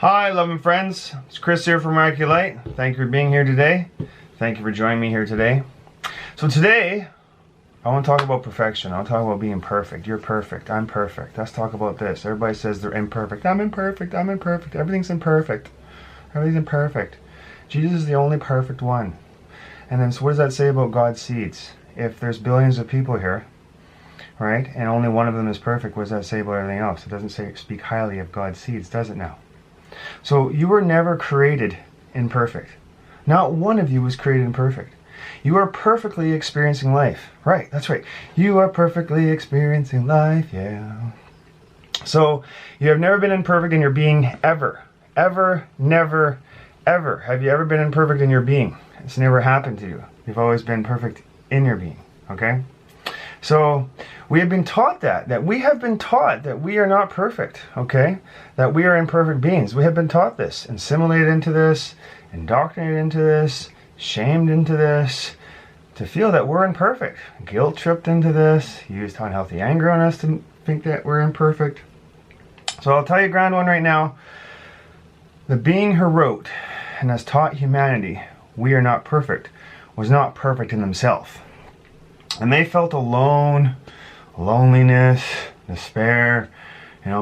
Hi, loving friends. It's Chris here from Light. Thank you for being here today. Thank you for joining me here today. So today, I want to talk about perfection. I want to talk about being perfect. You're perfect. I'm perfect. Let's talk about this. Everybody says they're imperfect. I'm imperfect. I'm imperfect. Everything's imperfect. Everything's imperfect. Jesus is the only perfect one. And then, so what does that say about God's seeds? If there's billions of people here, right, and only one of them is perfect, what does that say about everything else? It doesn't say speak highly of God's seeds, does it now? So you were never created imperfect. Not one of you was created imperfect. You are perfectly experiencing life. Right, that's right. You are perfectly experiencing life, yeah. So you have never been imperfect in your being ever. Ever, never, ever. Have you ever been imperfect in your being? It's never happened to you. You've always been perfect in your being, okay? So we have been taught that we have been taught that we are not perfect, okay? That we are imperfect beings. We have been taught this, assimilated into this, indoctrinated into this, shamed into this, to feel that we're imperfect. Guilt tripped into this, used unhealthy anger on us to think that we're imperfect. So I'll tell you, ground one right now, the being who wrote and has taught humanity we are not perfect was not perfect in themselves. And they felt alone, loneliness, despair,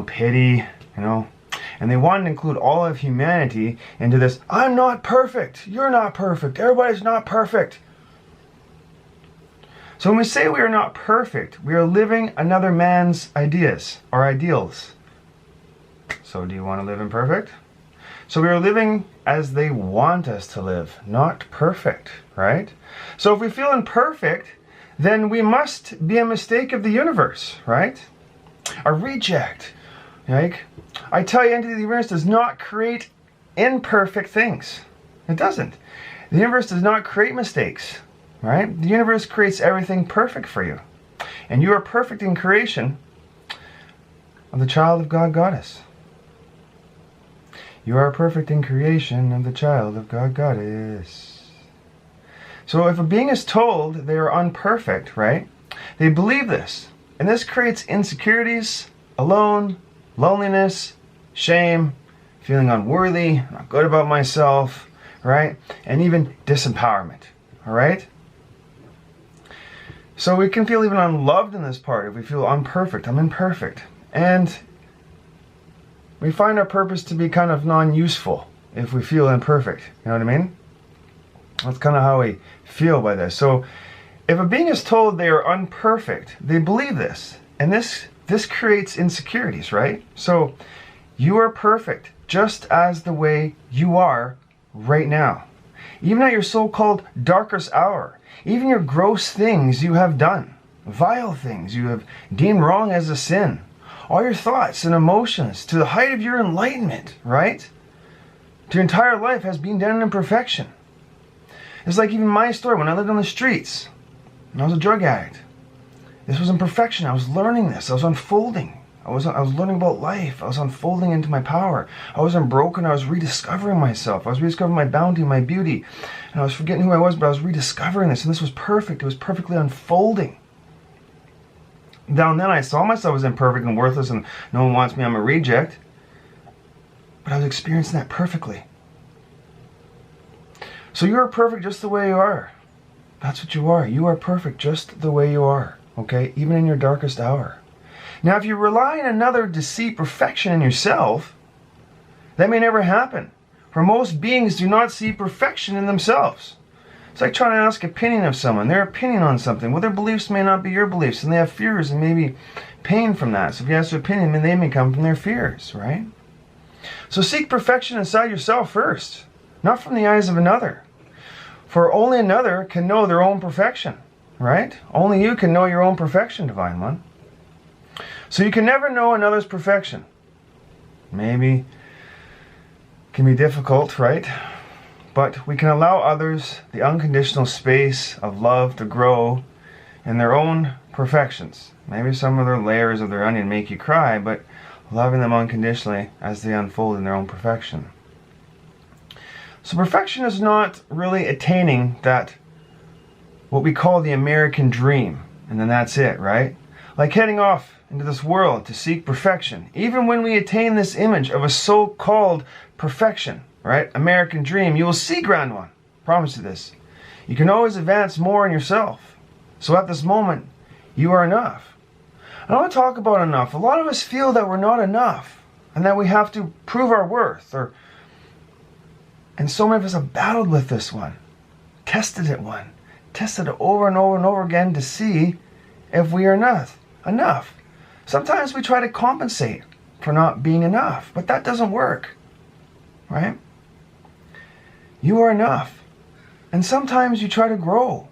pity, and they wanted to include all of humanity into this, I'm not perfect, you're not perfect, everybody's not perfect. So when we say we are not perfect, we are living another man's ideas or ideals. So do you want to live imperfect? So we are living as they want us to live, not perfect, right? So if we feel imperfect, then we must be a mistake of the universe, right? A reject. Like, I tell you, entity of the universe does not create imperfect things. It doesn't. The universe does not create mistakes, right? The universe creates everything perfect for you. And you are perfect in creation of the child of God Goddess. You are perfect in creation of the child of God Goddess. So if a being is told they are unperfect, right, they believe this. And this creates insecurities, alone, loneliness, shame, feeling unworthy, not good about myself, right, and even disempowerment, all right? So we can feel even unloved in this part if we feel unperfect, I'm imperfect. And we find our purpose to be kind of non-useful if we feel imperfect, you know what I mean? That's kind of how we feel by this. So if a being is told they are unperfect, they believe this. And this creates insecurities, right? So you are perfect just as the way you are right now. Even at your so-called darkest hour, even your gross things you have done, vile things you have deemed wrong as a sin, all your thoughts and emotions to the height of your enlightenment, right? Your entire life has been done in imperfection. It's like even my story when I lived on the streets and I was a drug addict. This was imperfection. I was learning this. I was unfolding. I was learning about life. I was unfolding into my power. I wasn't broken. I was rediscovering myself. I was rediscovering my bounty, my beauty. And I was forgetting who I was, but I was rediscovering this. And this was perfect. It was perfectly unfolding. Down then I saw myself as imperfect and worthless and no one wants me, I'm a reject. But I was experiencing that perfectly. So you are perfect just the way you are. That's what you are. You are perfect just the way you are. Okay? Even in your darkest hour. Now if you rely on another to see perfection in yourself, that may never happen. For most beings do not see perfection in themselves. It's like trying to ask opinion of someone, their opinion on something. Well, their beliefs may not be your beliefs, and they have fears and maybe pain from that. So if you ask their opinion, then they may come from their fears, right? So seek perfection inside yourself first, not from the eyes of another. For only another can know their own perfection, right? Only you can know your own perfection, Divine One. So you can never know another's perfection. Maybe it can be difficult, right? But we can allow others the unconditional space of love to grow in their own perfections. Maybe some of their layers of their onion make you cry, but loving them unconditionally as they unfold in their own perfection. So perfection is not really attaining that, what we call the American dream, and then that's it, right? like heading off into this world to seek perfection. Even when we attain this image of a so-called perfection, right? American dream, you will see, grand one. Promise you this. You can always advance more in yourself. So at this moment, you are enough. I don't want to talk about enough. A lot of us feel that we're not enough and that we have to prove our worth. And so many of us have battled with this one. Tested it over and over and over again to see if we are enough. Sometimes we try to compensate for not being enough, but that doesn't work, right? You are enough. And sometimes you try to grow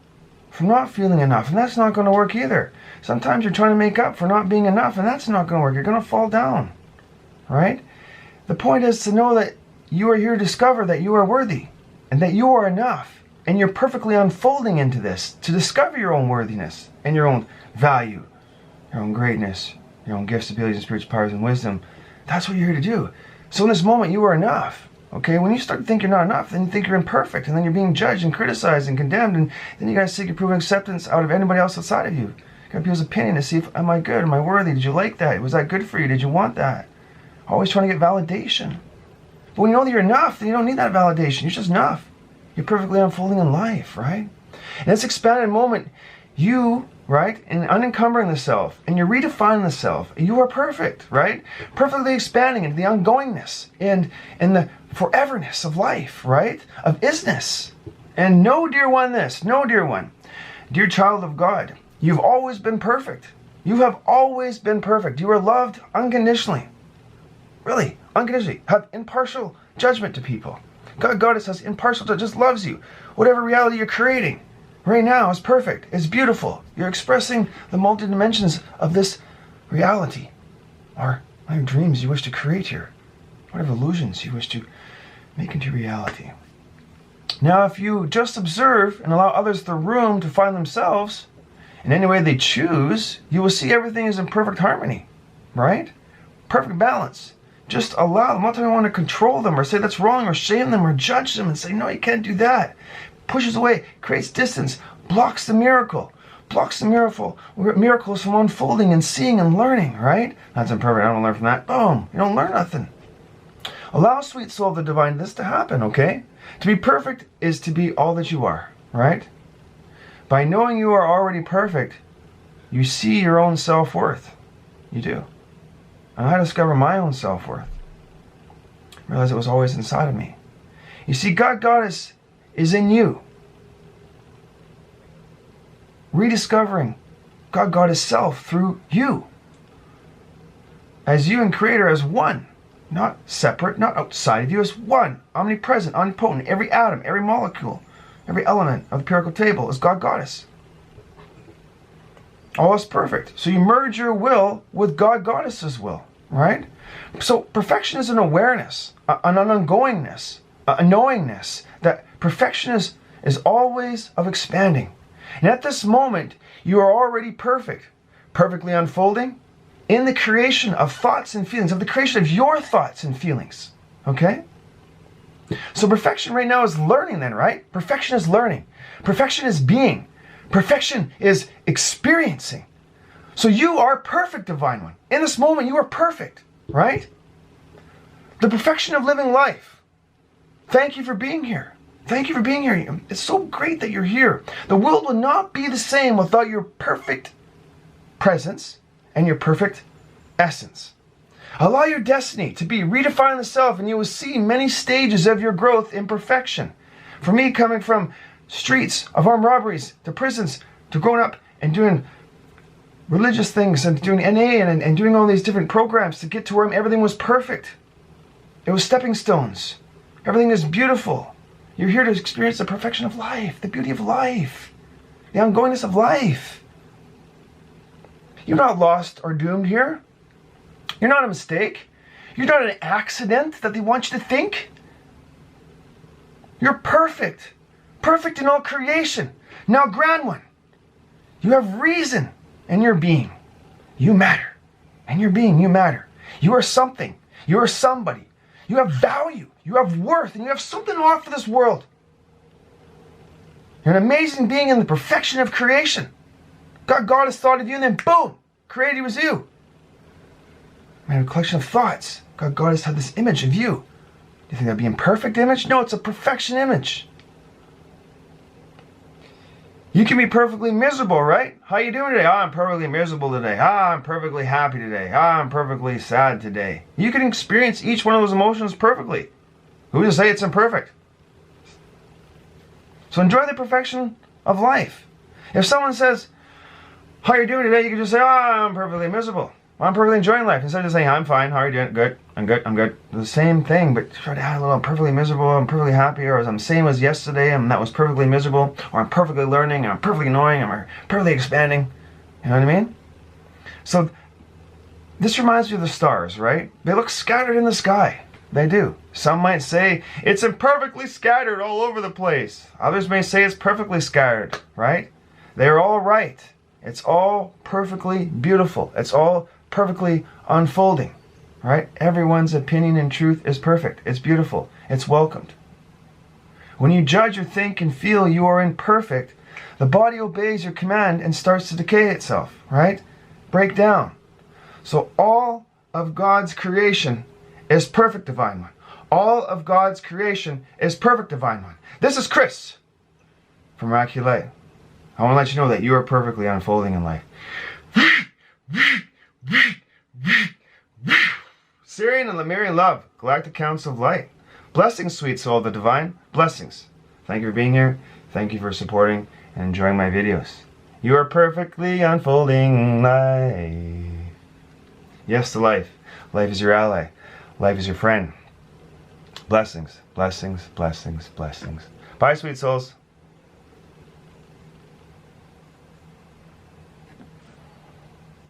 from not feeling enough, and that's not going to work either. Sometimes you're trying to make up for not being enough, and that's not going to work. You're going to fall down, right? The point is to know that you are here to discover that you are worthy and that you are enough, and you're perfectly unfolding into this to discover your own worthiness and your own value, your own greatness, your own gifts, abilities, and spiritual powers and wisdom. That's what you're here to do. So in this moment, you are enough. Okay, when you start to think you're not enough, then you think you're imperfect, and then you're being judged and criticized and condemned, and then you got to seek approval and acceptance out of anybody else outside of you. You got people's opinion to see if, am I good? Am I worthy? Did you like that? Was that good for you? Did you want that? Always trying to get validation. But when you know that you're enough, then you don't need that validation. You're just enough. You're perfectly unfolding in life, right? In this expanded moment, you, right, in unencumbering the self, and you're redefining the self, you are perfect, right? Perfectly expanding into the ongoingness and the foreverness of life, right? Of isness. And know, dear one, this. Know, dear one, dear child of God, you've always been perfect. You have always been perfect. You are loved unconditionally. Really, unconditionally. Have impartial judgment to people. God, Goddess has impartial judgment, just loves you. Whatever reality you're creating right now is perfect. It's beautiful. You're expressing the multi-dimensions of this reality. Or whatever dreams you wish to create here. Whatever illusions you wish to make into reality. Now, if you just observe and allow others the room to find themselves in any way they choose, you will see everything is in perfect harmony, right? Perfect balance. Just allow them. I'm not telling you want to control them or say that's wrong or shame them or judge them and say, no, you can't do that. Pushes away, creates distance, blocks the miracle. Blocks the miracles from unfolding and seeing and learning, right? That's imperfect. I don't learn from that. Boom. You don't learn nothing. Allow, sweet soul of the divine, this to happen, okay? To be perfect is to be all that you are, right? By knowing you are already perfect, you see your own self-worth. You do. And I discovered my own self-worth. Realized it was always inside of me. You see, God, Goddess is in you. Rediscovering God, Goddess self through you. As you and Creator as one. Not separate, not outside of you, as one. Omnipresent, omnipotent. Every atom, every molecule, every element of the periodic table is God, Goddess. All is perfect. So you merge your will with God, Goddess's will, right? So perfection is an awareness, an ongoingness, a knowingness that perfection is always of expanding. And at this moment, you are already perfect, perfectly unfolding in the creation of thoughts and feelings, of the creation of your thoughts and feelings, okay? So perfection right now is learning then, right? Perfection is learning. Perfection is being. Perfection is experiencing. So you are perfect, Divine One. In this moment, you are perfect, right? The perfection of living life. Thank you for being here. Thank you for being here. It's so great that you're here. The world will not be the same without your perfect presence and your perfect essence. Allow your destiny to be redefine the self, and you will see many stages of your growth in perfection. For me, coming from streets of armed robberies to prisons to growing up and doing religious things and doing NA and doing all these different programs to get to where everything was perfect. It was stepping stones. Everything is beautiful. You're here to experience the perfection of life, the beauty of life, the ongoingness of life. You're not lost or doomed here. You're not a mistake. You're not an accident that they want you to think. You're perfect. Perfect in all creation. Now, Grand One, you have reason in your being. You matter. In your being, you matter. You are something. You are somebody. You have value. You have worth. And you have something to offer this world. You're an amazing being in the perfection of creation. God has thought of you, and then boom, created was you. Man, a collection of thoughts. God has had this image of you. Do you think that'd be an imperfect image? No, it's a perfection image. You can be perfectly miserable, right? How you doing today? I'm perfectly miserable today. I'm perfectly happy today. I'm perfectly sad today. You can experience each one of those emotions perfectly. Who's to say it's imperfect? So enjoy the perfection of life. If someone says, how are you doing today? You can just say, I'm perfectly miserable. I'm perfectly enjoying life. Instead of saying, I'm fine. How are you doing? Good. I'm good. I'm good. The same thing, but try to add a little, I'm perfectly miserable. I'm perfectly happy. Or I'm same as yesterday, and that was perfectly miserable. Or I'm perfectly learning. I'm perfectly annoying. I'm perfectly expanding. You know what I mean? So this reminds me of the stars, right? They look scattered in the sky. They do. Some might say it's imperfectly scattered all over the place. Others may say it's perfectly scattered, right? They're all right. It's all perfectly beautiful. It's all perfectly unfolding, right? Everyone's opinion and truth is perfect. It's beautiful. It's welcomed. When you judge or think and feel you are imperfect, the body obeys your command and starts to decay itself, right? Break down. So all of God's creation is perfect, Divine One. All of God's creation is perfect, Divine One. This is Chris from Immaculate. I want to let you know that you are perfectly unfolding in life. Syrian and Lemurian love, Galactic Council of Light. Blessings, sweet soul of the divine. Blessings. Thank you for being here. Thank you for supporting and enjoying my videos. You are perfectly unfolding life. Yes to life. Life is your ally. Life is your friend. Blessings, blessings, blessings, blessings. Bye, sweet souls.